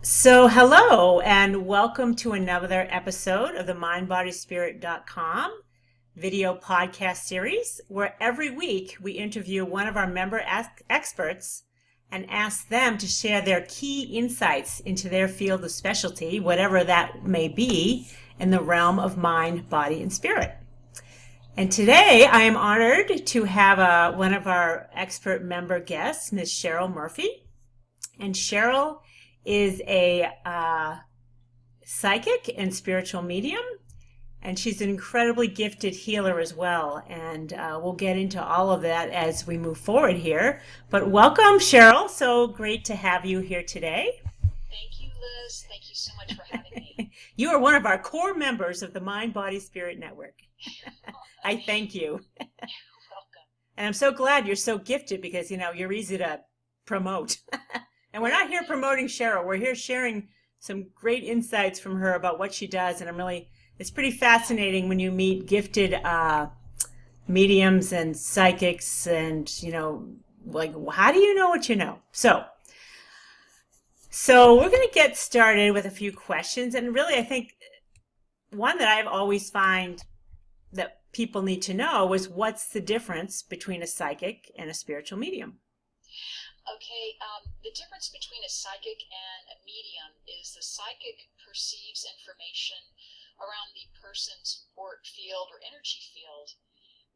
So, hello and welcome to another episode of the mindbodyspirit.com video podcast series, where every week we interview one of our member experts and ask them to share their key insights into their field of specialty, whatever that may be, in the realm of mind, body, and spirit. And today I am honored to have one of our expert member guests, Ms. Cheryl Murphy. And Cheryl is a psychic and spiritual medium, and she's an incredibly gifted healer as well. And we'll get into all of that as we move forward here. But welcome, Cheryl. So great to have you here today. Thank you, Liz. Thank you so much for having me. You are one of our core members of the Mind, Body, Spirit Network. I thank you. You're welcome. And I'm so glad you're so gifted because, you're easy to promote. And we're not here promoting Cheryl. We're here sharing some great insights from her about what she does. And it's pretty fascinating when you meet gifted mediums and psychics and, how do you know what you know? So we're going to get started with a few questions. And really, I think one that I've always find that people need to know is what's the difference between a psychic and a spiritual medium? Okay, the difference between a psychic and a medium is the psychic perceives information around the person's auric field or energy field,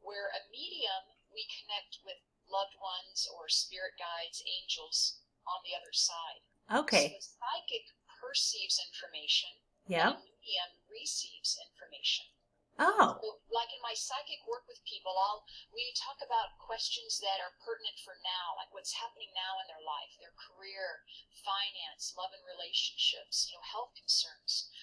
where a medium, we connect with loved ones or spirit guides, angels on the other side. Okay. So the psychic perceives information, Yeah. and a medium receives information. Oh. So, like in my psychic work with people, we talk about questions that are pertinent for now, like what's happening now in their life, their career, finance, love and relationships, health concerns.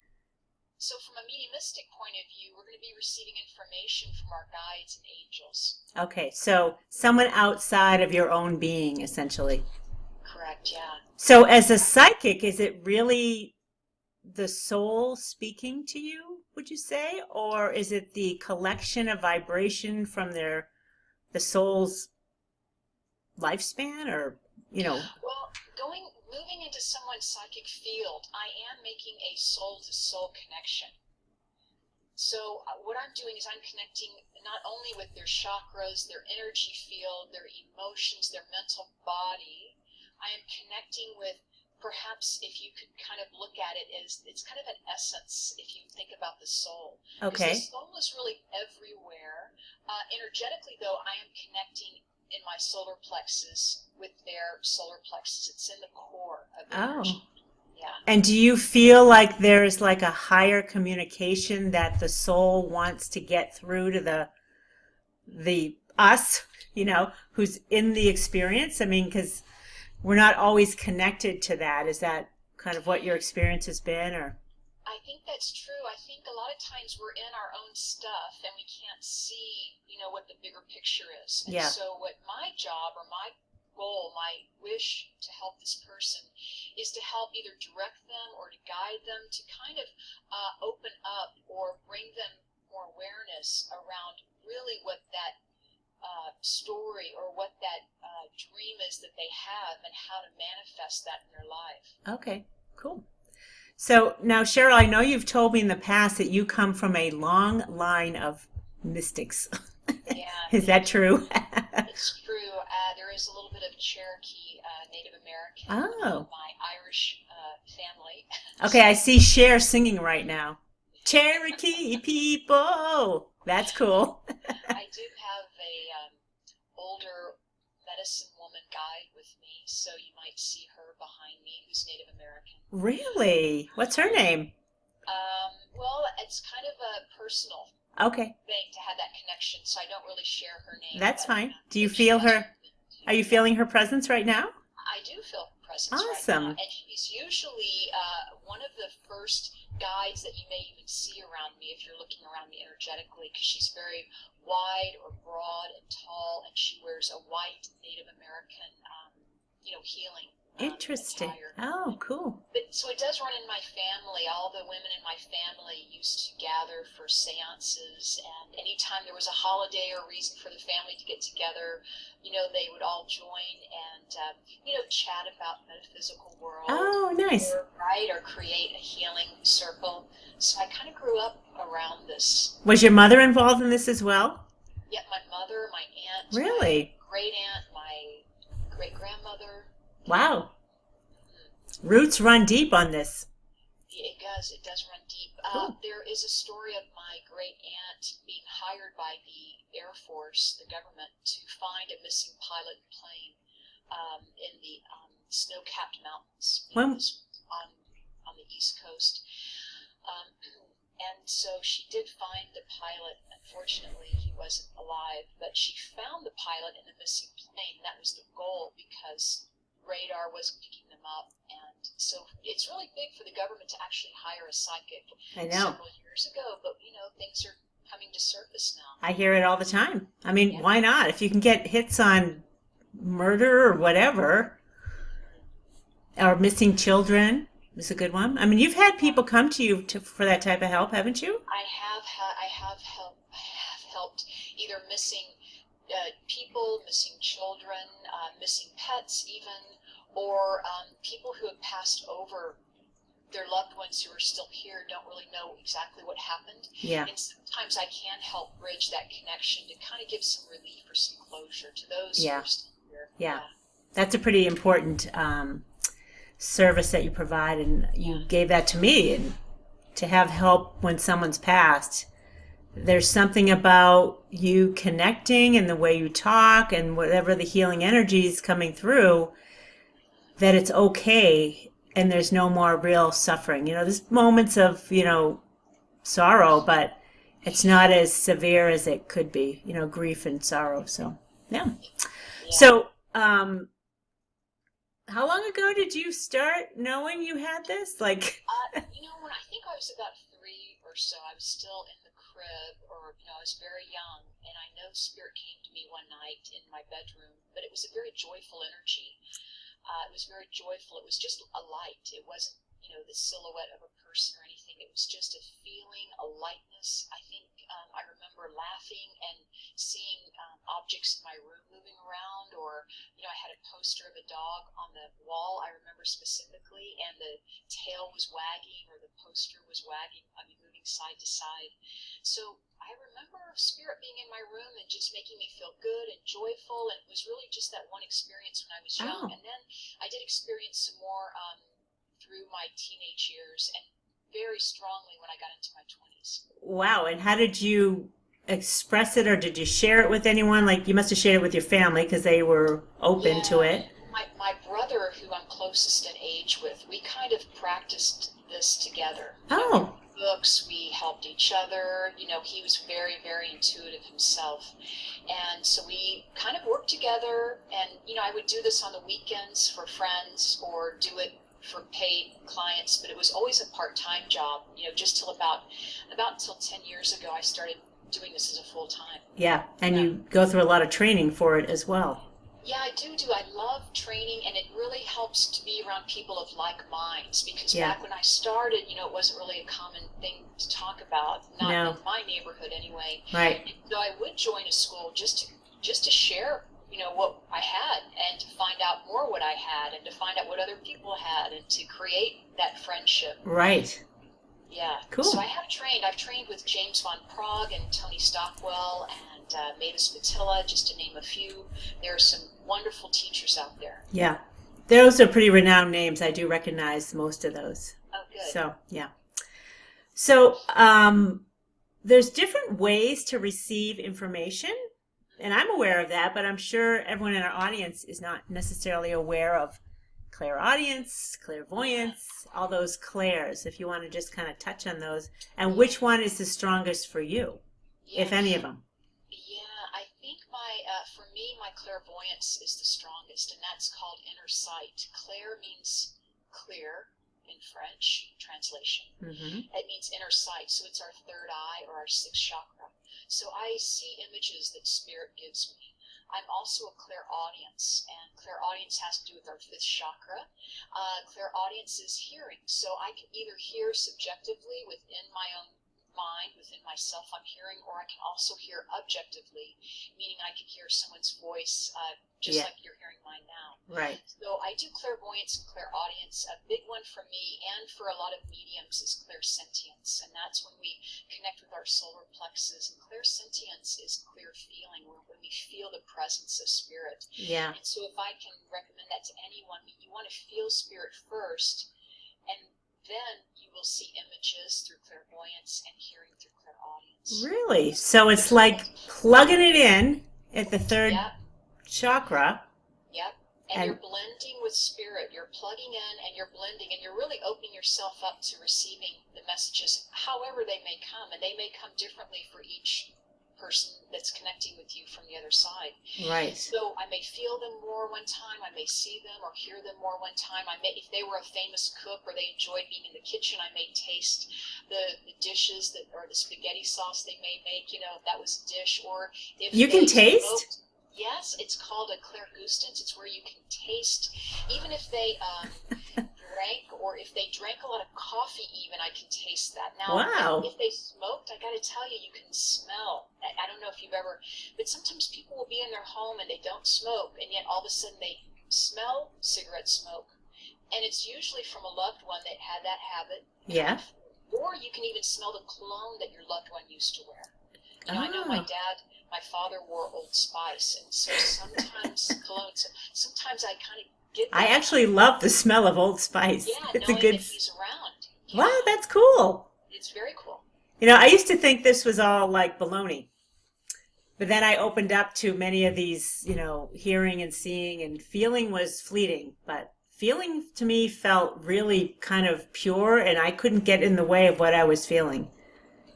So from a mediumistic point of view, we're going to be receiving information from our guides and angels. Okay, so someone outside of your own being, essentially. Correct, yeah. So as a psychic, is it really the soul speaking to you, would you say? Or is it the collection of vibration from the soul's lifespan, or, Well, moving into someone's psychic field, I am making a soul-to-soul connection. So what I'm doing is I'm connecting not only with their chakras, their energy field, their emotions, their mental body. I am connecting with, perhaps if you could kind of look at it as, it's kind of an essence if you think about the soul. Okay. Because the soul is really everywhere. Energetically, though, I am connecting in my solar plexus with their solar plexus. It's in the core of the energy. Yeah. And do you feel like there's like a higher communication that the soul wants to get through to the us, who's in the experience? I mean, because we're not always connected to that. Is that kind of what your experience has been, or? I think that's true. I think a lot of times we're in our own stuff and we can't see, what the bigger picture is. And Yeah. so what my job or my goal, my wish to help this person is to help either direct them or to guide them to kind of open up or bring them more awareness around really what that story or what that dream is that they have and how to manifest that in their life. Okay, cool. So now, Cheryl, I know you've told me in the past that you come from a long line of mystics. Yeah. Is that true? It's true. There is a little bit of Cherokee Native American Oh. in my Irish family. Okay, I see Cher singing right now. Cherokee people. That's cool. I do have a older medicine woman guide with me, so you might see her behind me, who's Native American. Really? What's her name? Well, it's kind of a personal Okay, thing to have that connection, so I don't really share her name. that's but, fine. Do you if she feel has her? Are you feeling her presence right now? I do feel her presence right Awesome. now, and she's usually one of the first guides that you may even see around me if you're looking around me energetically, because she's very wide or broad and tall, and she wears a white Native American, healing Interesting. attire. Oh, cool. But, so it does run in my family. All the women in my family used to gather for seances, and anytime there was a holiday or reason for the family to get together, they would all join and, chat about metaphysical world. Oh, nice. Or, guide or create a healing circle. So I kind of grew up around this. Was your mother involved in this as well? Yeah, my mother, my aunt, Really? my great aunt, my great grandmother. Wow. Roots run deep on this. It does. It does run deep. Cool. There is a story of my great aunt being hired by the Air Force, the government, to find a missing pilot plane in the snow-capped mountains. This was on the East Coast. And so she did find the pilot. Unfortunately, he wasn't alive, but she found the pilot in the missing plane. That was the goal, because radar wasn't picking them up. And so it's really big for the government to actually hire a psychic. I know. Several years ago, but things are coming to surface now. I hear it all the time. I mean, why not? If you can get hits on murder or whatever, or missing children is a good one. I mean, you've had people come to you for that type of help, haven't you? I have helped either missing people, missing children, missing pets even, or people who have passed over, their loved ones who are still here don't really know exactly what happened. Yeah. And sometimes I can help bridge that connection to kind of give some relief or some closure to those who are still here. Yeah. That's a pretty important service that you provide, and you gave that to me. And to have help when someone's passed, there's something about you connecting and the way you talk and whatever the healing energy is coming through, that it's okay and there's no more real suffering. There's moments of, sorrow, but it's not as severe as it could be, grief and sorrow. So, yeah. So, how long ago did you start knowing you had this? When I think I was about 3 or so, I was still in the crib, or I was very young, and I know Spirit came to me one night in my bedroom, but it was a very joyful energy. It was very joyful. It was just a light. It wasn't, the silhouette of a person or anything. It was just a feeling, a lightness. I think I remember laughing and seeing objects in my room moving around, or, I had a poster of a dog on the wall, I remember specifically, and the tail was wagging, or the poster was wagging, moving side to side. So I remember Spirit being in my room and just making me feel good and joyful, and it was really just that one experience when I was young. And then I did experience some more through my teenage years, and very strongly when I got into my 20s. Wow. And how did you express it, or did you share it with anyone? Like, you must have shared it with your family because they were open to it. My brother, who I'm closest in age with, we kind of practiced this together. Oh. Books, we helped each other. He was very, very intuitive himself. And so we kind of worked together, and, I would do this on the weekends for friends, or do it for paid clients, but it was always a part-time job, just till about till 10 years ago, I started doing this as a full-time. Yeah, and you go through a lot of training for it as well. Yeah, I do. I love training, and it really helps to be around people of like minds, because back when I started, it wasn't really a common thing to talk about, not in my neighborhood anyway. Right. And so I would join a school just to share, what I had, and to find out more what I had, and to find out what other people had, and to create that friendship. Right. Yeah. Cool. So I've trained with James Von Prague and Tony Stockwell and Mavis Patilla, just to name a few. There are some wonderful teachers out there. Yeah. Those are pretty renowned names. I do recognize most of those. Oh, good. So, yeah. So, there's different ways to receive information, and I'm aware of that, but I'm sure everyone in our audience is not necessarily aware of clairaudience, clairvoyance, all those clairs, if you want to just kind of touch on those, and which one is the strongest for you, if any of them. Yeah, I think for me, my clairvoyance is the strongest, and that's called inner sight. Clair means clear in French translation. Mm-hmm. It means inner sight, so it's our third eye, or our sixth chakra. So I see images that Spirit gives me. I'm also a clairaudience, and clairaudience has to do with our fifth chakra. Clairaudience is hearing, so I can either hear subjectively within my own mind within myself I'm hearing, or I can also hear objectively, meaning I can hear someone's voice just like you're hearing mine now. Right. So I do clairvoyance and clairaudience. A big one for me and for a lot of mediums is clairsentience, and that's when we connect with our solar plexus. And clairsentience is clear feeling, where when we feel the presence of spirit. Yeah. And so if I can recommend that to anyone, you want to feel spirit first, and then you will see images through clairvoyance and hearing through clairaudience. Really? So it's like plugging it in at the third chakra. Yep. And you're blending with spirit. You're plugging in and you're blending, and you're really opening yourself up to receiving the messages however they may come. And they may come differently for each person that's connecting with you from the other side. Right. So I may feel them more one time, I may see them or hear them more one time. I may, if they were a famous cook or they enjoyed being in the kitchen, I may taste the dishes that, or the spaghetti sauce they may make, that was a dish. Or if you can taste? Yes, it's called a clairgustance. It's where you can taste, even if they drank, or if they drank a lot of coffee even, I can taste that. Now, wow. If they smoked, I got to tell you, you can smell. I don't know if you've ever, but sometimes people will be in their home and they don't smoke, and yet all of a sudden they smell cigarette smoke. And it's usually from a loved one that had that habit. Yeah. Or you can even smell the cologne that your loved one used to wear. I know my father wore Old Spice, and so sometimes cologne, sometimes I kind of get that. I actually love the smell of Old Spice. Yeah, it's knowing a good. That he's around. Wow, that's cool. It's very cool. I used to think this was all like baloney, but then I opened up to many of these, hearing and seeing, and feeling was fleeting, but feeling to me felt really kind of pure, and I couldn't get in the way of what I was feeling.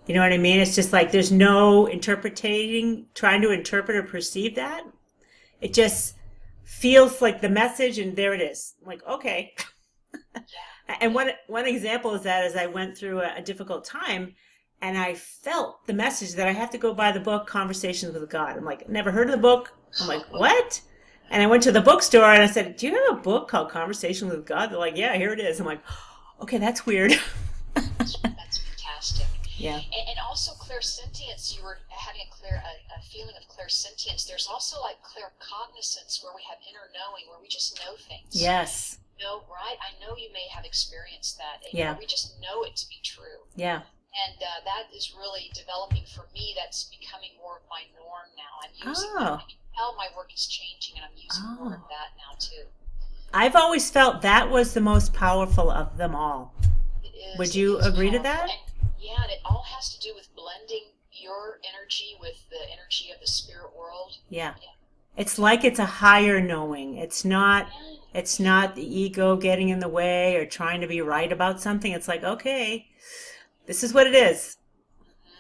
You know what I mean? It's just like there's no trying to interpret or perceive that. It just feels like the message, and there it is. I'm like, okay. And one example is that as I went through a difficult time, and I felt the message that I have to go buy the book, Conversations with God. I'm like, never heard of the book. I'm like, what? And I went to the bookstore and I said, do you have a book called Conversation with God? They're like, yeah, here it is. I'm like, okay, that's weird. That's fantastic. Yeah. And also clairsentience, you were having a feeling of clairsentience. There's also like claircognizance, where we have inner knowing, where we just know things. Yes. Right? I know you may have experienced that. Yeah. We just know it to be true. Yeah. And that is really developing for me. That's becoming more of my norm now. I'm using that. I can tell my work is changing, and I'm using more of that now too. I've always felt that was the most powerful of them all. It is. Would you agree to that? And it all has to do with blending your energy with the energy of the spirit world. Yeah. It's like it's a higher knowing. It's not the ego getting in the way or trying to be right about something. It's like, okay, this is what it is.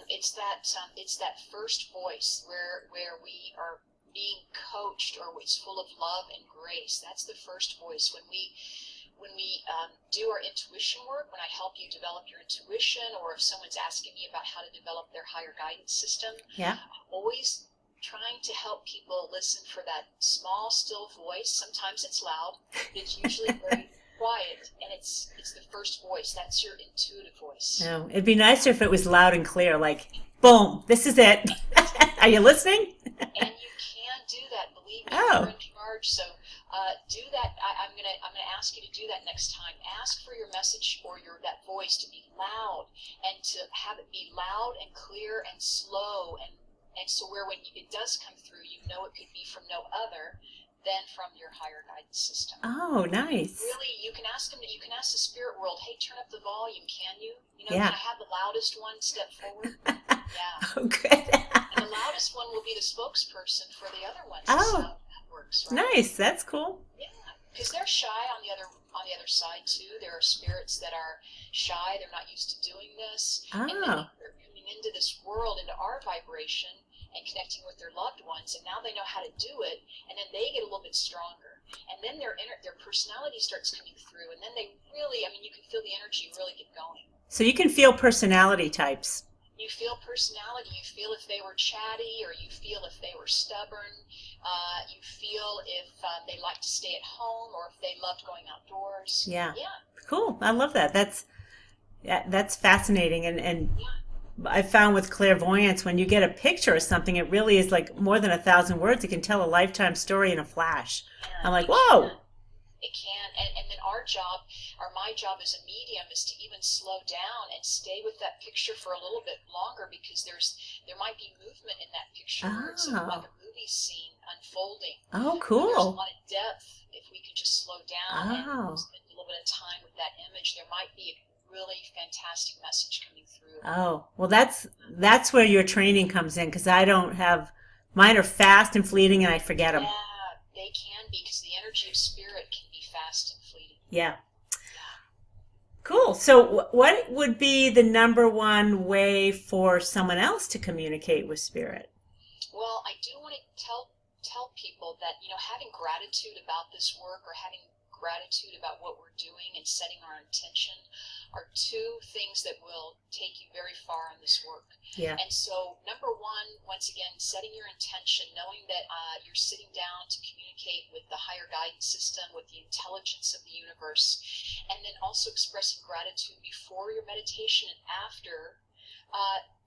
It's that first voice where we are being coached, or it's full of love and grace. That's the first voice. When we do our intuition work, when I help you develop your intuition, or if someone's asking me about how to develop their higher guidance system, I'm always trying to help people listen for that small, still voice. Sometimes it's loud, but it's usually very quiet, and it's the first voice. That's your intuitive voice. No, it'd be nicer if it was loud and clear, like, boom, this is it. Are you listening? And you can do that. Believe me, you're in charge. So do that. I'm gonna ask you to do that next time. Ask for your message or that voice to be loud, and to have it be loud and clear and slow, and so where when it does come through, it could be from no other than from your higher guidance system. Oh, nice. Really, you can ask them. You can ask the spirit world, "Hey, turn up the volume, can you? Can I have the loudest one step forward?" Yeah. Oh, good. And the loudest one will be the spokesperson for the other ones. Oh, so that works, right? Nice. That's cool. Yeah, because they're shy on the other side too. There are spirits that are shy. They're not used to doing this, and then they're coming into this world, into our vibration, and connecting with their loved ones, and now they know how to do it, and then they get a little bit stronger, and then their personality starts coming through, and then they really, you can feel the energy really get going. So you can feel personality types. You feel personality. You feel if they were chatty, or you feel if they were stubborn. You feel if they like to stay at home, or if they loved going outdoors. Yeah. Yeah. Cool. I love that. That's fascinating, and I found with clairvoyance, when you get a picture or something, it really is like more than 1,000 words. It can tell a lifetime story in a flash. I'm like, whoa. It can, and then our job, or my job as a medium, is to even slow down and stay with that picture for a little bit longer, because there might be movement in that picture where it's like a movie scene unfolding. Oh, There's a cool. lot of depth. If we could just slow down and spend a little bit of time with that image, there might be a really fantastic message coming through. Oh, well, that's where your training comes in, because I don't have mine are fast and fleeting, and I forget them. Yeah, they can be, because the energy of spirit can be fast and fleeting. Yeah. Cool. So, what would be the number one way for someone else to communicate with spirit? Well, I do want to tell people that, having gratitude about this work, or having gratitude about what we're doing and setting our intention, are two things that will take you very far in this work. Yeah. And so, number one, once again, setting your intention, knowing that you're sitting down to communicate with the higher guidance system, with the intelligence of the universe, and then also expressing gratitude before your meditation and after,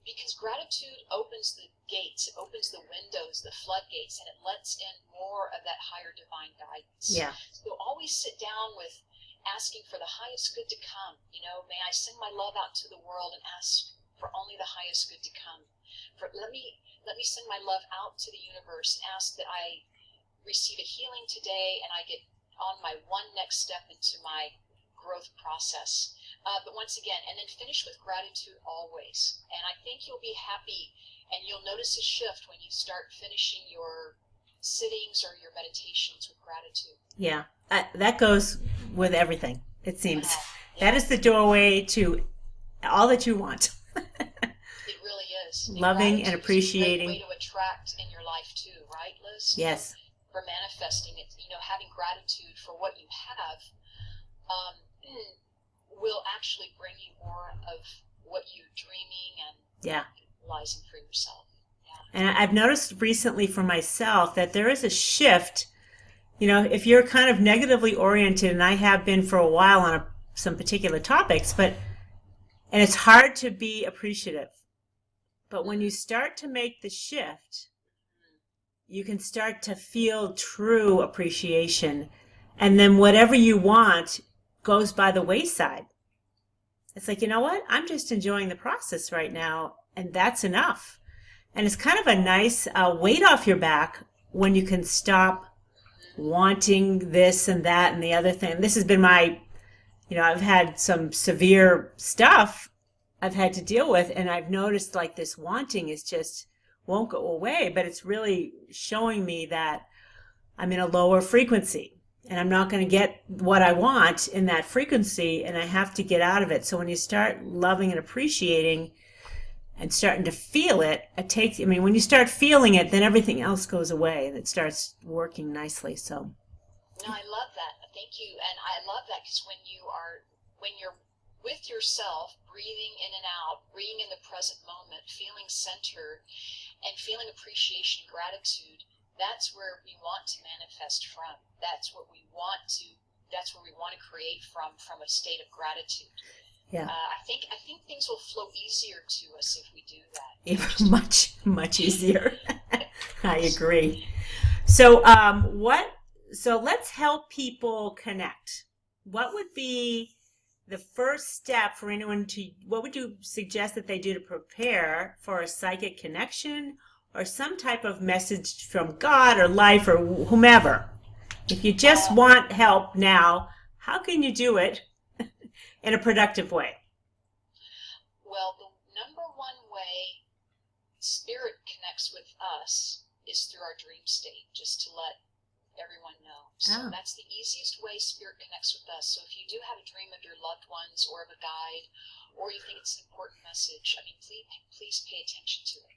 because gratitude opens the gates, it opens the windows, the floodgates, and it lets in more of that higher divine guidance. Yeah. So always sit down with asking for the highest good to come. May I send my love out to the world and ask for only the highest good to come. Let me send my love out to the universe and ask that I receive a healing today, and I get on my one next step into my growth process. But once again, and then finish with gratitude always. And I think you'll be happy, and you'll notice a shift when you start finishing your sittings or your meditations with gratitude. Yeah, that goes with everything, it seems. Yeah. That is the doorway to all that you want. It really is. Loving and appreciating. Is a great way to attract in your life too, right, Liz? Yes. For manifesting it, having gratitude for what you have will actually bring you more of what you're dreaming and realizing for yourself. Yeah. And I've noticed recently for myself that there is a shift. If you're kind of negatively oriented, and I have been for a while on some particular topics, and it's hard to be appreciative. But when you start to make the shift, you can start to feel true appreciation. And then whatever you want goes by the wayside. It's like, you know what? I'm just enjoying the process right now, and that's enough. And it's kind of a nice weight off your back when you can stop wanting this and that and the other thing. This has been I've had some severe stuff I've had to deal with, and I've noticed like this wanting is just won't go away, but it's really showing me that I'm in a lower frequency. And I'm not going to get what I want in that frequency, and I have to get out of it. So when you start loving and appreciating and starting to feel it, when you start feeling it, then everything else goes away and it starts working nicely. So. No, I love that. Thank you. And I love that, because when you're with yourself, breathing in and out, being in the present moment, feeling centered and feeling appreciation, gratitude, that's where we want to manifest from. That's where we want to create from a state of gratitude. Yeah. I think things will flow easier to us if we do that. Yeah, much easier. I agree. So so let's help people connect. What would be the first step for anyone what would you suggest that they do to prepare for a psychic connection, or some type of message from God or life or whomever? If you just want help now, how can you do it in a productive way? Well, the number one way spirit connects with us is through our dream state, just to let everyone know. So that's the easiest way spirit connects with us. So if you do have a dream of your loved ones or of a guide, or you think it's an important message, please pay attention to it.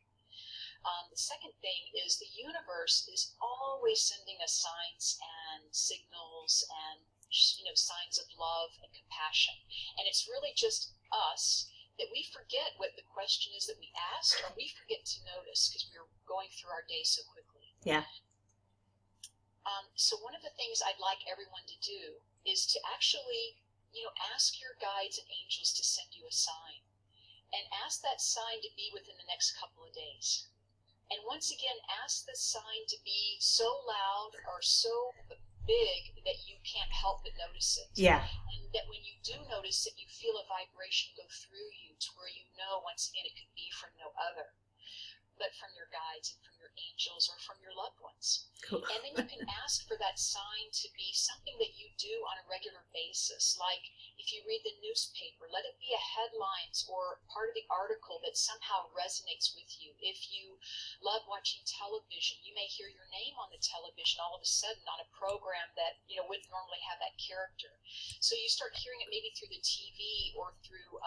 The second thing is the universe is always sending us signs and signals and signs of love and compassion. And it's really just us that we forget what the question is that we asked, or we forget to notice because we're going through our day so quickly. Yeah. So one of the things I'd like everyone to do is to actually, ask your guides and angels to send you a sign. and ask that sign to be within the next couple of days. And once again, ask the sign to be so loud or so big that you can't help but notice it. Yeah. And that when you do notice it, you feel a vibration go through you to where you know, once again, it could be from no other, but from your guides and from your angels or from your loved ones. Cool. And then you can ask for that sign to be something that you do on a regular basis. Like if you read the newspaper, let it be a headlines or part of the article that somehow resonates with you. If you love watching television, you may hear your name on the television all of a sudden on a program that, wouldn't normally have that character. So you start hearing it maybe through the TV or through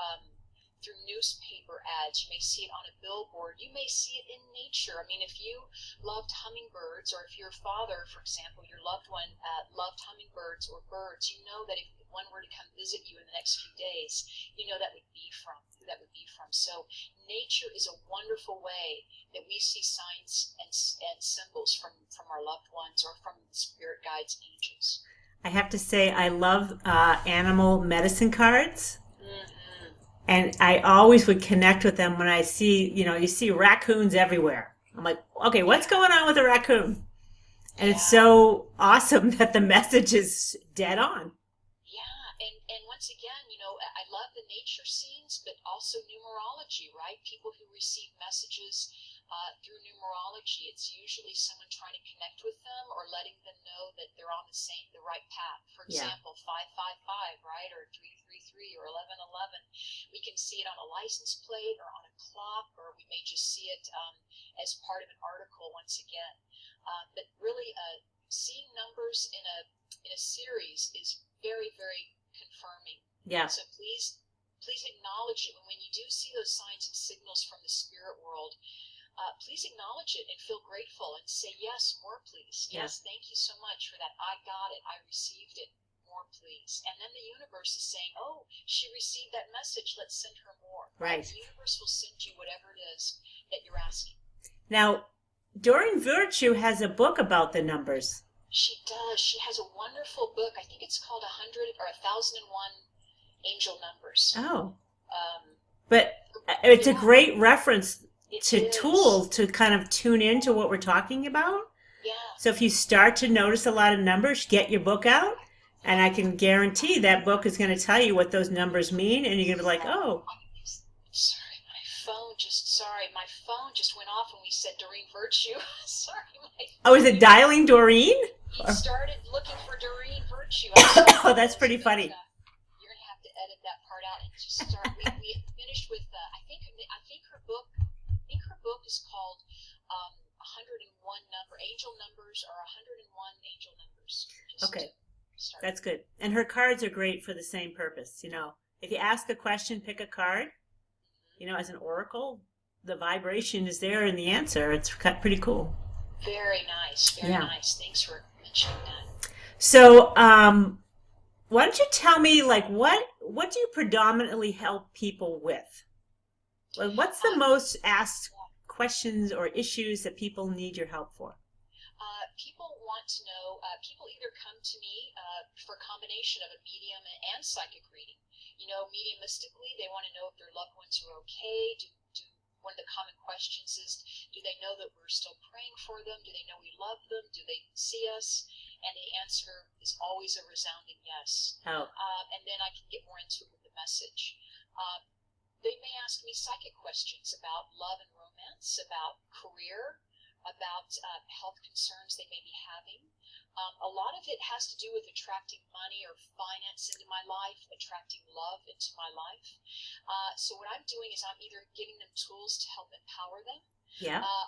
newspaper ads. You may see it on a billboard. You may see it in nature. I mean, if you loved hummingbirds, or if your father, for example, your loved one loved hummingbirds or birds, you know that if one were to come visit you in the next few days, that would be from who that would be from. So nature is a wonderful way that we see signs and symbols from our loved ones or from the spirit guides and angels. I have to say, I love animal medicine cards. And I always would connect with them when I see, you see raccoons everywhere. I'm like, okay, what's going on with a raccoon? And it's so awesome that the message is dead on. Yeah, and once again, I love the nature scenes, but also numerology, right? People who receive messages through numerology, it's usually someone trying to connect with them or letting them know that they're on the right path. For example, 555, right, or 333 or 1111. We can see it on a license plate or on a clock, or we may just see it as part of an article once again. But really, seeing numbers in a series is very, very confirming. Yeah. So please acknowledge it when you do see those signs and signals from the spirit world. Please acknowledge it and feel grateful and say, yes, more please. Yes, thank you so much for that. I got it. I received it. More please. And then the universe is saying, oh, she received that message. Let's send her more. Right. The universe will send you whatever it is that you're asking. Now, Doreen Virtue has a book about the numbers. She does. She has a wonderful book. I think it's called 100 or 1001 Angel Numbers. Oh. But it's a great reference to is. tool to kind of tune into what we're talking about. Yeah. So if you start to notice a lot of numbers, get your book out, and I can guarantee that book is going to tell you what those numbers mean, and you're going to be like, oh. Sorry, my phone just went off when we said Doreen Virtue. Sorry, Oh, is it dialing Doreen? He started looking for Doreen Virtue. Oh, that's pretty funny. You're going to have to edit that part out and just start. We finished with, I think her book is called 101 angel numbers, or 101 angel numbers. Okay, that's good. And her cards are great for the same purpose. If you ask a question, pick a card. As an oracle, the vibration is there in the answer. It's pretty cool. Very nice. Very nice. Thanks for mentioning that. So, why don't you tell me, what do you predominantly help people with? What's the most asked questions or issues that people need your help for? People want to know, people either come to me for a combination of a medium and psychic reading. Mediumistically, they want to know if their loved ones are okay. One of the common questions is, do they know that we're still praying for them? Do they know we love them? Do they see us? And the answer is always a resounding yes. Oh. And then I can get more into it with the message. They may ask me psychic questions about love and romance, about career, about health concerns they may be having. A lot of it has to do with attracting money or finance into my life, attracting love into my life. So what I'm doing is I'm either giving them tools to help empower them,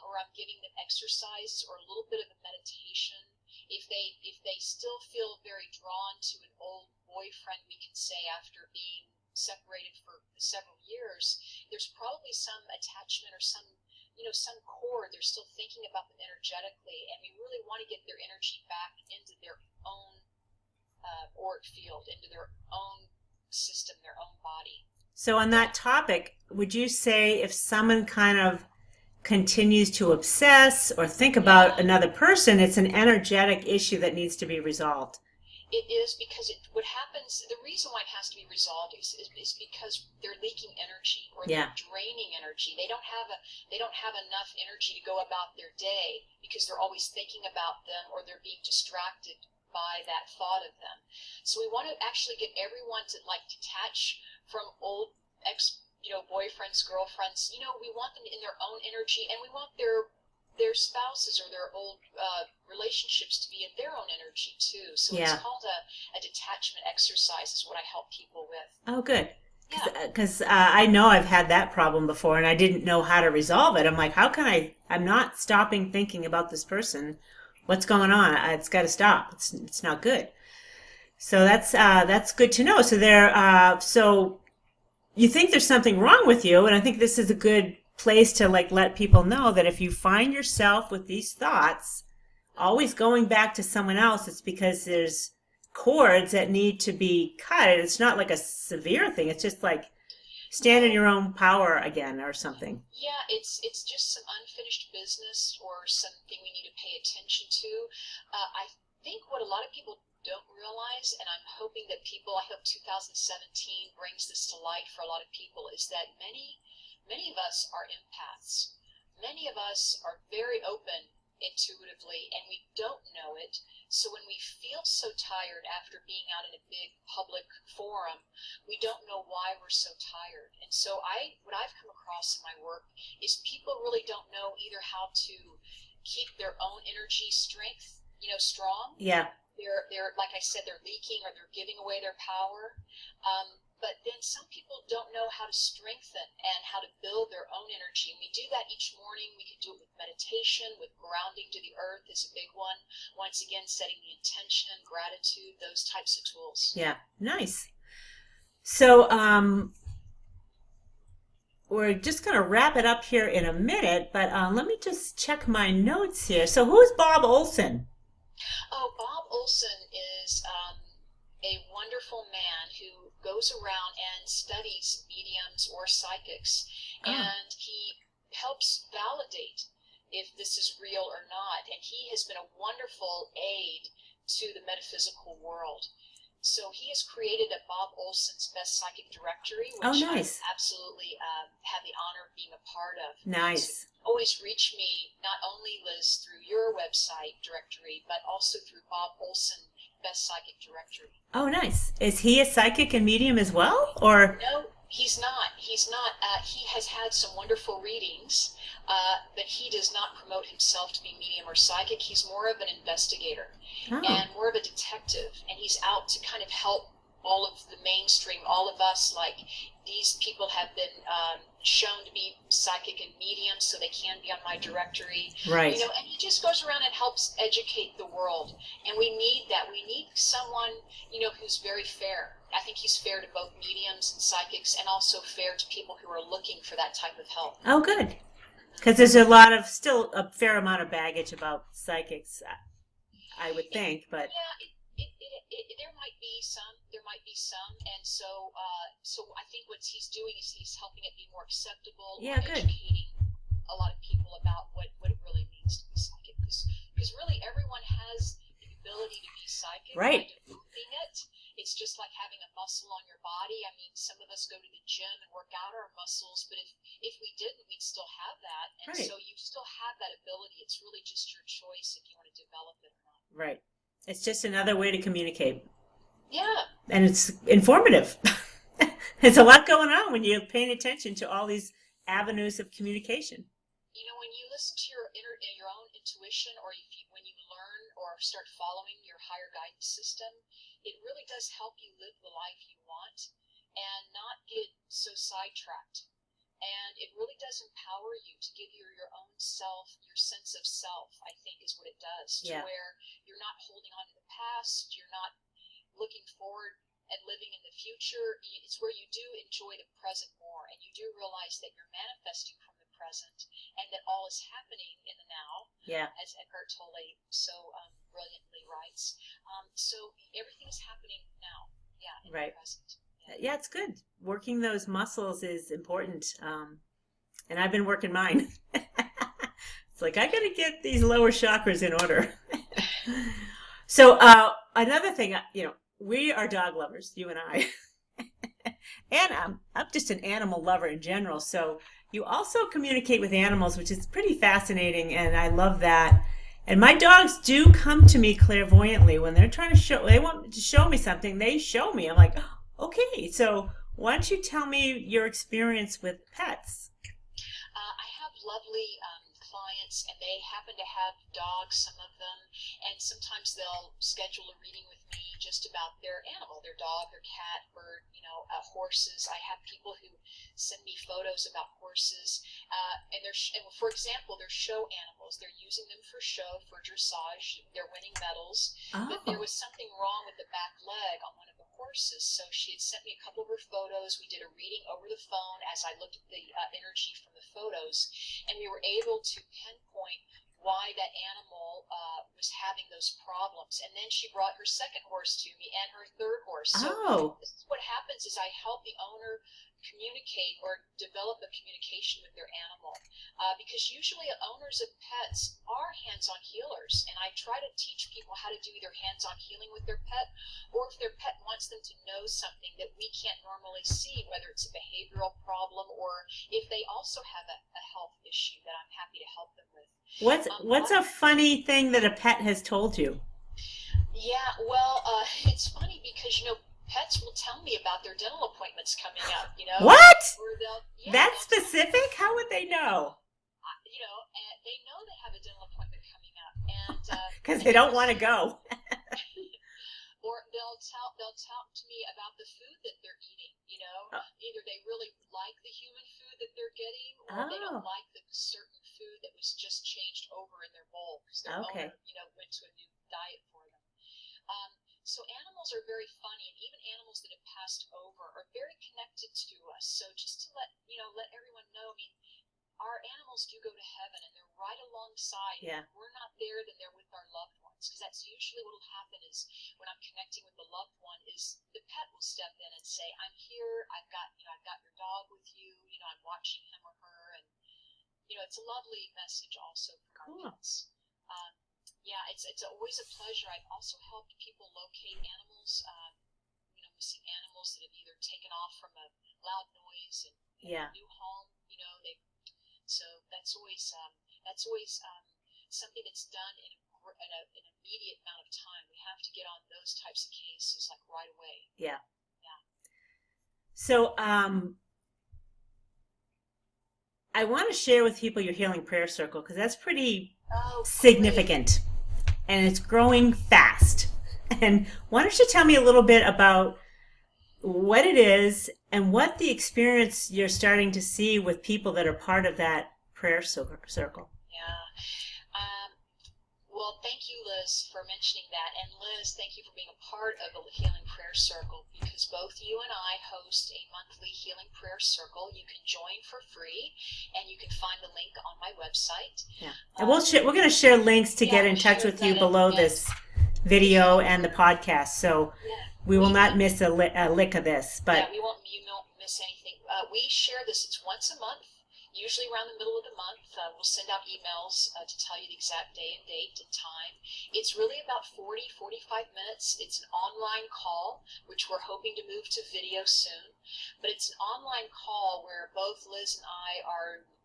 or I'm giving them exercises or a little bit of a meditation. If they still feel very drawn to an old boyfriend, we can say, after being separated for several years, there's probably some attachment or some cord. They're still thinking about them energetically, and we really want to get their energy back into their own auric field, into their own system, their own body. So on that topic, would you say if someone kind of continues to obsess or think about another person, it's an energetic issue that needs to be resolved? It is because what happens, the reason why it has to be resolved is because they're leaking energy, or they're draining energy. They don't have enough energy to go about their day because they're always thinking about them, or they're being distracted by that thought of them. So we want to actually get everyone to detach from old boyfriends, girlfriends. We want them in their own energy, and we want their spouses or their old relationships to be in their own energy too. So it's called a detachment exercise is what I help people with. Oh, good. Because I know I've had that problem before, and I didn't know how to resolve it. I'm like, how can I'm not stopping thinking about this person. What's going on? It's got to stop. It's not good. So that's good to know. So so you think there's something wrong with you, and I think this is a good place to let people know that if you find yourself with these thoughts always going back to someone else, it's because there's cords that need to be cut. It's not like a severe thing. It's just stand in your own power again or something. Yeah, it's just some unfinished business or something we need to pay attention to. I think what a lot of people don't realize, and I'm hoping that I hope 2017 brings this to light for a lot of people, is that many of us are empaths. Many of us are very open intuitively, and we don't know it. So when we feel so tired after being out in a big public forum, we don't know why we're so tired. And so what I've come across in my work is people really don't know either how to keep their own energy strength, strong. Yeah. They're like I said, they're leaking, or they're giving away their power. But then some people don't know how to strengthen and how to build their own energy. And we do that each morning. We can do it with meditation, with grounding to the earth is a big one. Once again, setting the intention, gratitude, those types of tools. Yeah, nice. So we're just going to wrap it up here in a minute, but let me just check my notes here. So who's Bob Olson? Oh, Bob Olson is a wonderful man who goes around and studies mediums or psychics, and he helps validate if this is real or not. And he has been a wonderful aid to the metaphysical world. So he has created a Bob Olson's Best Psychic Directory, which nice. I absolutely have the honor of being a part of. Nice. So always reach me, not only, Liz, through your website directory, but also through Bob Olson Best Psychic Directory. Oh, nice. Is he a psychic and medium as well, or? No, he's not. He's not. He has had some wonderful readings, but he does not promote himself to be medium or psychic. He's more of an investigator and more of a detective, and he's out to kind of help all of the mainstream, all of us. These people have been shown to be psychic and medium, so they can be on my directory. Right. And he just goes around and helps educate the world. And we need that. We need someone, who's very fair. I think he's fair to both mediums and psychics, and also fair to people who are looking for that type of help. Oh, good. Because there's still a fair amount of baggage about psychics, I would think, but... Yeah, there might be some, and so I think what he's doing is he's helping it be more acceptable, educating a lot of people about what it really means to be psychic, because really everyone has the ability to be psychic. Right. By developing it, it's just like having a muscle on your body. I mean, some of us go to the gym and work out our muscles, but if we didn't, we'd still have that, and so you still have that ability. It's really just your choice if you want to develop it or not. Right. It's just another way to communicate. Yeah. And it's informative. There's a lot going on when you're paying attention to all these avenues of communication. When you listen to your own intuition, or when you learn or start following your higher guidance system, it really does help you live the life you want and not get so sidetracked. And it really does empower you to give your own self, your sense of self, I think is what it does. To where you're not holding on to the past, you're not looking forward and living in the future. It's where you do enjoy the present more, and you do realize that you're manifesting from the present, and that all is happening in the now, as Eckhart Tolle so brilliantly writes. So everything is happening now, in the present. Yeah, it's good. Working those muscles is important. And I've been working mine. It's like, I got to get these lower chakras in order. So another thing, we are dog lovers, you and I. And I'm just an animal lover in general. So you also communicate with animals, which is pretty fascinating. And I love that. And my dogs do come to me clairvoyantly when they're trying to they want to show me something. They show me. I'm like, oh, okay. So why don't you tell me your experience with pets? I have lovely clients, and they happen to have dogs, some of them, and sometimes they'll schedule a reading with me just about their animal, their dog, their cat, bird, horses. I have people who send me photos about horses, and for example, they're show animals. They're using them for show, for dressage. They're winning medals, but there was something wrong with the back leg on one of the horses, so she had sent me a couple of her photos. We did a reading over the phone as I looked at the energy from the photos, and we were able to pinpoint why that animal was having those problems. And then she brought her second horse to me and her third horse. So this is what happens is I help the owner communicate or develop a communication with their animal, because usually owners of pets are hands-on healers, and I try to teach people how to do either hands-on healing with their pet, or if their pet wants them to know something that we can't normally see, whether it's a behavioral problem or if they also have a health issue, that I'm happy to help them with. What's a funny thing that a pet has told you? Yeah, well, it's funny because pets will tell me about their dental appointments coming up, What? Or That's specific? How would they know? And they know they have a dental appointment coming up, and because they don't want to go. Or they'll talk to me about the food that they're eating. Either they really like the human food that they're getting, or they don't like the certain food that was just changed over in their bowl because their owner, went to a new diet for them. So animals are very funny, and even animals that have passed over are very connected to us. So just to let everyone know, our animals do go to heaven, and they're right alongside. Yeah. If we're not there, then they're with our loved ones, because that's usually what will happen is when I'm connecting with the loved one, is the pet will step in and say, "I'm here. I've got your dog with you. I'm watching him or her," and it's a lovely message also from our pets. Yeah, it's always a pleasure. I've also helped people locate animals, missing animals that have either taken off from a loud noise and a new home. So that's always something that's done in an immediate amount of time. We have to get on those types of cases like right away. Yeah. Yeah. So I want to share with people your healing prayer circle, because that's pretty significant. Great. And it's growing fast. And why don't you tell me a little bit about what it is and what the experience you're starting to see with people that are part of that prayer circle? Yeah. Well, thank you, Liz, for mentioning that. And Liz, thank you for being a part of the Healing Prayer Circle, because both you and I host a monthly Healing Prayer Circle. You can join for free, and you can find the link on my website. Yeah. And we're going to share links to get in touch with you below this video and the podcast. So we will not miss a lick of this. But you won't miss anything. We share this. It's once a month. Usually around the middle of the month, we'll send out emails to tell you the exact day and date and time. It's really about 45 minutes. It's an online call, which we're hoping to move to video soon. But it's an online call where both Liz and I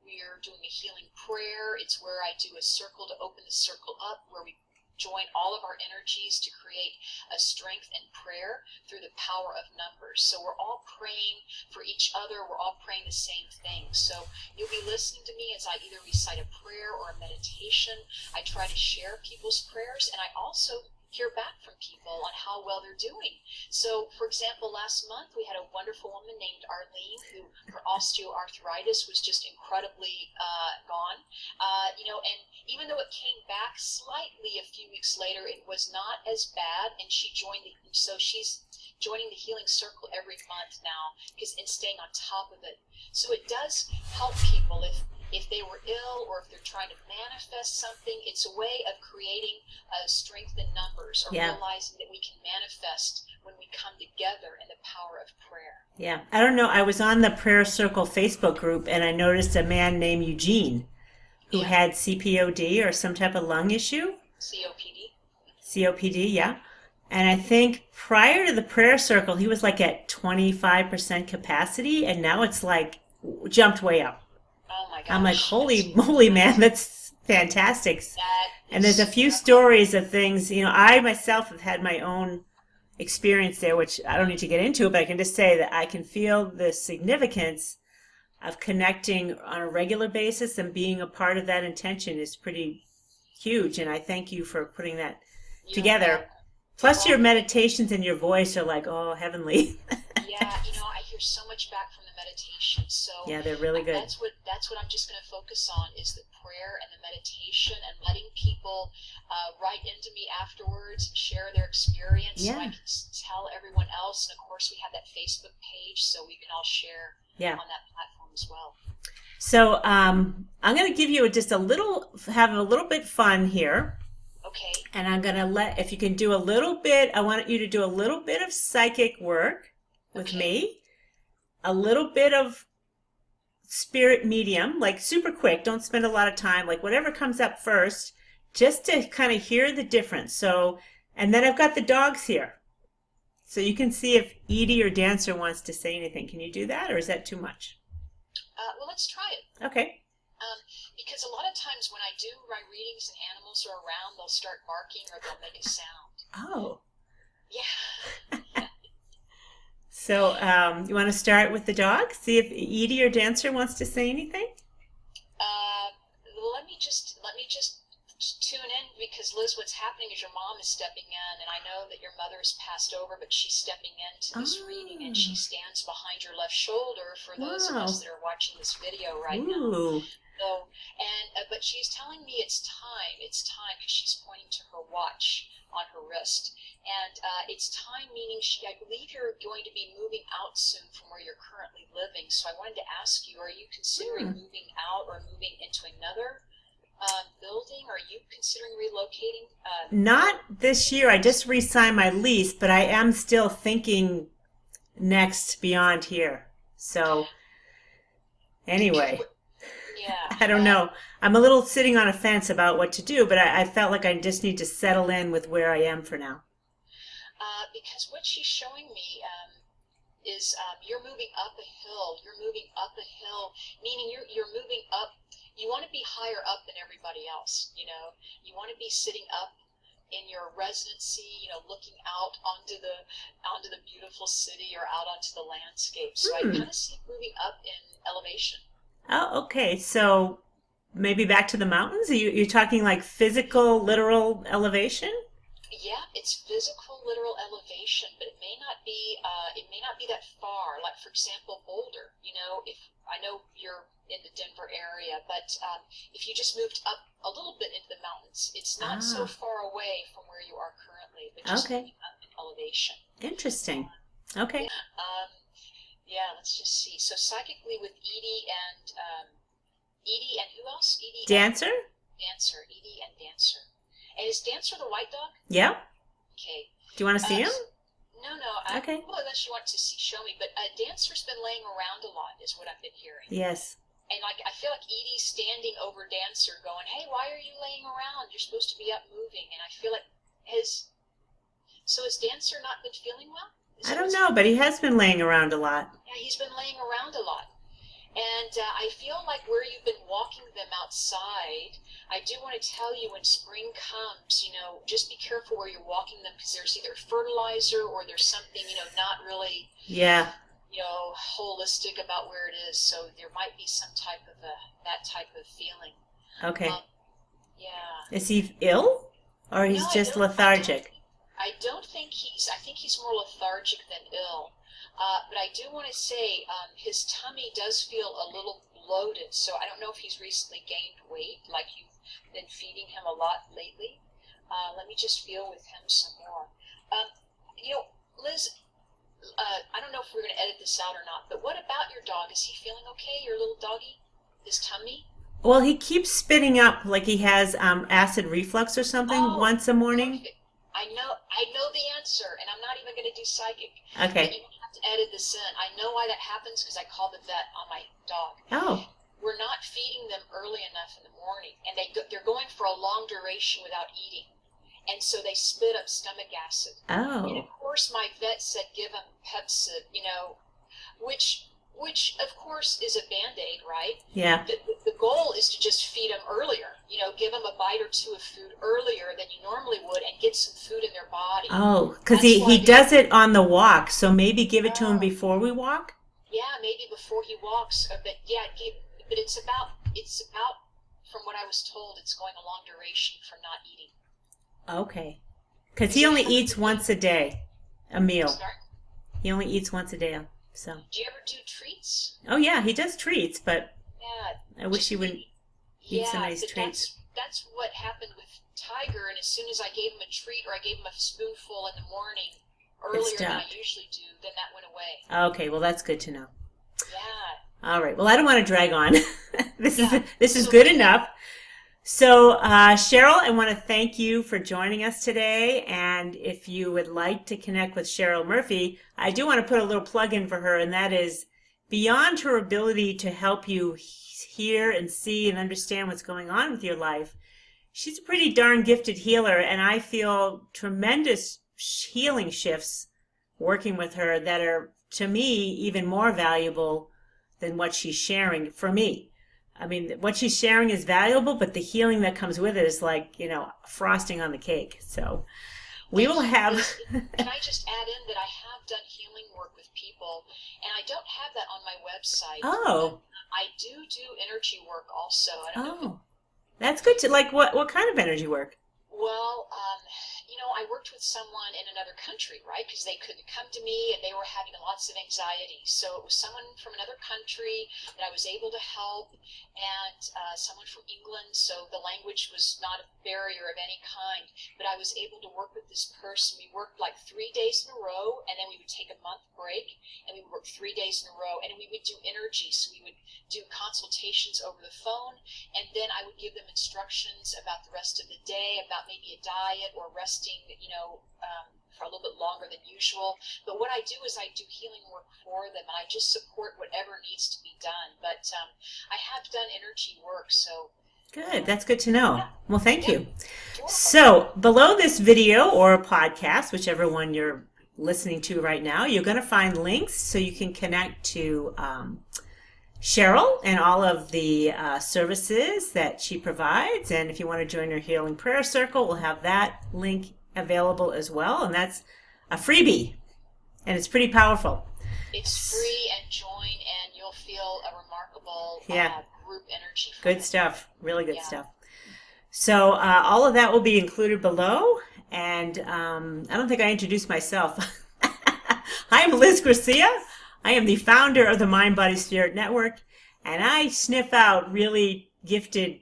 we're doing a healing prayer. It's where I do a circle to open the circle up, where we join all of our energies to create a strength and prayer through the power of numbers. So we're all praying for each other. We're all praying the same thing. So you'll be listening to me as I either recite a prayer or a meditation. I try to share people's prayers, and I also hear back from people on how well they're doing. So, for example, last month we had a wonderful woman named Arlene who, her osteoarthritis was just incredibly gone. And even though it came back slightly a few weeks later, it was not as bad, and she's joining the healing circle every month now and staying on top of it. So it does help people if they were ill or if they're trying to manifest something. It's a way of creating strength in numbers, or realizing that we can manifest when we come together in the power of prayer. Yeah. I don't know. I was on the Prayer Circle Facebook group, and I noticed a man named Eugene who had CPOD or some type of lung issue. COPD. COPD, yeah. And I think prior to the prayer circle, he was like at 25% capacity, and now it's like jumped way up. Oh my I'm like, gosh, holy moly, man, that's fantastic. that And there's a is few stories of things, I myself have had my own experience there, which I don't need to get into, but I can just say that I can feel the significance of connecting on a regular basis, and being a part of that intention is pretty huge. And I thank you for putting that you're together. welcome. You're Plus, your welcome. meditations and your voice are like, oh, heavenly. Yeah, I hear so much back from the meditation. So Yeah, they're really good. that's what I'm just going to focus on, is the prayer and the meditation, and letting people write into me afterwards and share their experience, so I Yeah. can tell everyone else. And of course, we have that Facebook page, so we can all share Yeah. on that platform as well. So I'm going to give you have a little bit fun here. Okay. And I'm going to if you can do a little bit, I want you to do a little bit of psychic work with me, a little bit of spirit medium, like super quick. Don't spend a lot of time, like whatever comes up first, just to kind of hear the difference. So, and then I've got the dogs here. So you can see if Edie or Dancer wants to say anything. Can you do that, or is that too much? Well, let's try it. Okay. Because a lot of times when I do my readings and animals are around, they'll start barking or they'll make a sound. Oh. Yeah. So you want to start with the dog? See if Edie or Dancer wants to say anything? Let me just tune in, because Liz, what's happening is your mom is stepping in, and I know that your mother has passed over, but she's stepping into this reading, and she stands behind your left shoulder for those of us that are watching this video right now. So, but she's telling me it's time, because she's pointing to her watch on her wrist. And it's time, meaning I believe you're going to be moving out soon from where you're currently living. So I wanted to ask you, are you considering moving out or moving into another building? Are you considering relocating? Not this year. I just re-signed my lease, but I am still thinking next beyond here. So anyway. Yeah. I don't know. I'm a little sitting on a fence about what to do, but I felt like I just need to settle in with where I am for now. Because what she's showing me is you're moving up a hill. You're moving up a hill, meaning you're moving up. You want to be higher up than everybody else. You want to be sitting up in your residency, looking out onto the beautiful city or out onto the landscape. So I kind of see moving up in elevation. Oh, okay. So maybe back to the mountains? You're talking like physical, literal elevation? Yeah, it's physical, literal elevation, but it may not be that far. Like, for example, Boulder. If I know you're in the Denver area, but if you just moved up a little bit into the mountains, it's not so far away from where you are currently, but just moving up in elevation. Interesting. Okay. Yeah, let's just see. So psychically with Edie and who else? Dancer? Edie and Dancer. And is Dancer the white dog? Yeah. Okay. Do you want to see him? No. Okay. Well, unless you want to show me. But Dancer's been laying around a lot, is what I've been hearing. Yes. And I feel like Edie's standing over Dancer, going, "Hey, why are you laying around? You're supposed to be up moving." And I feel like has Dancer not been feeling well? I don't know, but he has been laying around a lot. Yeah, he's been laying around a lot. And I feel like where you've been walking them outside, I do want to tell you, when spring comes, just be careful where you're walking them, because there's either fertilizer or there's something, not really, holistic about where it is. So there might be some type of that type of feeling. Okay. Yeah. Is he ill, or he's just lethargic? I think he's more lethargic than ill. But I do want to say his tummy does feel a little bloated, so I don't know if he's recently gained weight, like you've been feeding him a lot lately. Let me just feel with him some more. Liz, I don't know if we're going to edit this out or not, but what about your dog? Is he feeling okay, your little doggy? His tummy? Well, he keeps spitting up like he has acid reflux or something once a morning. Perfect. I know the answer, and I'm not even going to do psychic. Okay. But you don't have to edit this in. I know why that happens, because I called the vet on my dog. Oh. We're not feeding them early enough in the morning, and they're going for a long duration without eating. and so they spit up stomach acid. Oh. And of course, my vet said give them Pepsid, which of course is a Band-Aid, right? Yeah. The goal is to just feed them earlier, give them a bite or two of food earlier than you normally would and get some food in their body. Oh, because he does it on the walk, so maybe give it to him Oh. before we walk? Yeah, maybe before he walks, but it's about, from what I was told, it's going a long duration from not eating. Okay. Because he only eats once a day, a meal. Sorry? He only eats once a day, so. Do you ever do treats? Oh, yeah, he does treats, but Yeah. I wish he wouldn't eat some of these treats. That's what happened with Tiger, and as soon as I gave him a treat or I gave him a spoonful in the morning, earlier than I usually do, then that went away. Okay, well, that's good to know. Yeah. All right. Well, I don't want to drag on. This is good enough. So, Cheryl, I want to thank you for joining us today. And if you would like to connect with Cheryl Murphy, I do want to put a little plug in for her, and that is beyond her ability to help you hear and see and understand what's going on with your life. She's a pretty darn gifted healer, and I feel tremendous healing shifts working with her that are, to me, even more valuable than what she's sharing for me. I mean, what she's sharing is valuable, but the healing that comes with it is like, frosting on the cake. So we will have... Can I just add in that I have done healing work with people, and I don't have that on my website. Oh. I do energy work also. I don't know. That's good. Like, what kind of energy work? Well, I worked with someone in another country, right? Because they couldn't come to me and they were having lots of anxiety. So it was someone from another country that I was able to help, and someone from England. So the language was not a barrier of any kind. But I was able to work with this person. We worked like 3 days in a row, and then we would take a month break, and we would work 3 days in a row, and we would do energy. So we would do consultations over the phone, and then I would give them instructions about the rest of the day, about maybe a diet or resting, for a little bit longer than usual. But what I do is I do healing work for them, and I just support whatever needs to be done. But I have done energy work, so. Good. That's good to know. Well, thank you. So below this video or podcast, whichever one you're listening to right now, you're going to find links so you can connect to Cheryl and all of the services that she provides. And if you want to join her Healing Prayer Circle, we'll have that link available as well. And that's a freebie. And it's pretty powerful. It's free, and join, and you'll feel a remarkable group energy. Good stuff. Really good stuff. So all of that will be included below. And I don't think I introduced myself. I'm Liz Gracia. I am the founder of the Mind, Body, Spirit Network, and I sniff out really gifted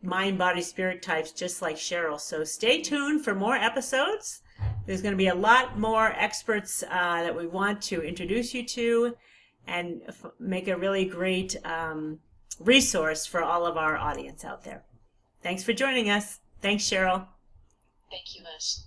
mind, body, spirit types just like Cheryl. So stay tuned for more episodes. There's going to be a lot more experts that we want to introduce you to and make a really great resource for all of our audience out there. Thanks for joining us. Thanks, Cheryl. Thank you, Liz.